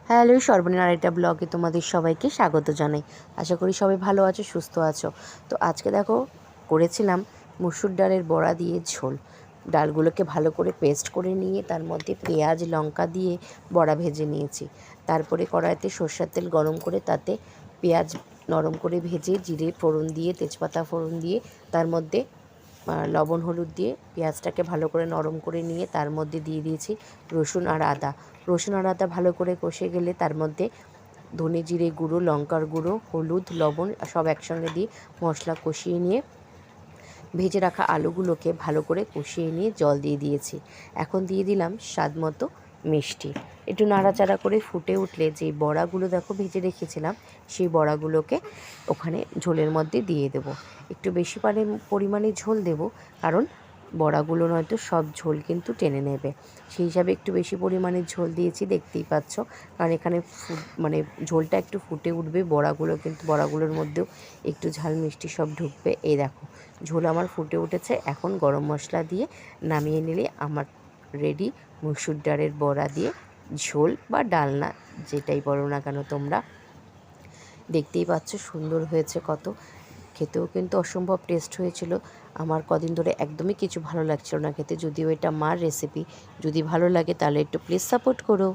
Hello সর্বনীর আরেকটা ব্লগে তোমাদের সবাইকে স্বাগত জানাই। আশা করি সবাই ভালো আছো, সুস্থ আছো। তো আজকে দেখো করেছিলাম মুসুর ডালের বড়া দিয়ে ঝোল। ডালগুলোকে ভালো করে পেস্ট করে নিয়ে তার মধ্যে পেঁয়াজ লঙ্কা দিয়ে বড়া ভেজে নিয়েছি। তারপরে কড়াইতে সর্ষের তেল গরম করে তাতে পেঁয়াজ নরম করে ভেজে জিরে ফোড়ন দিয়ে তেজপাতা ফোড়ন দিয়ে তার মধ্যে লবণ হলুদ দিয়ে পেঁয়াজটাকে ভালো করে নরম করে নিয়ে তার মধ্যে দিয়ে দিয়েছি রসুন আর আদা ভালো করে কষে গেলে তার মধ্যে ধনে জিরে গুঁড়ো, লঙ্কার গুঁড়ো, হলুদ, লবণ সব একসঙ্গে দিয়ে মশলা কষিয়ে নিয়ে ভেজে রাখা আলুগুলোকে ভালো করে কষিয়ে নিয়ে জল দিয়ে দিয়েছি। এখন দিয়ে দিলাম স্বাদ মতো মিষ্টি। একটু নাড়াচাড়া করে ফুটে উঠলে যেই বড়াগুলো দেখো ভেজে রেখেছিলাম সেই বড়াগুলোকে ওখানে ঝোলের মধ্যে দিয়ে দেব। একটু বেশি পরিমাণে ঝোল দেব, কারণ বড়াগুলো নয়তো সব ঝোল কিন্তু টেনে নেবে। সেই হিসাবে একটু বেশি পরিমাণে ঝোল দিয়েছি, দেখতেই পাচ্ছ। কারণ এখানে ঝোলটা একটু ফুটে উঠবে, বড়াগুলোর মধ্যেও একটু ঝাল মিষ্টি সব ঢুকবে। এই দেখো ঝোল আমার ফুটে উঠেছে। এখন গরম মশলা দিয়ে নামিয়ে নিলে আমার রেডি মুসুর ডালের বড়া দিয়ে ঝোল বা ডালনা, যেটাই বলো না কেন তোমরা। দেখতেই পাচ্ছ সুন্দর হয়েছে কত, খেতেও কিন্তু অসম্ভব টেস্ট হয়েছিল। আমার কদিন ধরে একদমই কিছু ভালো লাগছিল না খেতে, যদিও এটা মার রেসিপি। যদি ভালো লাগে তাহলে একটু প্লিজ সাপোর্ট করো।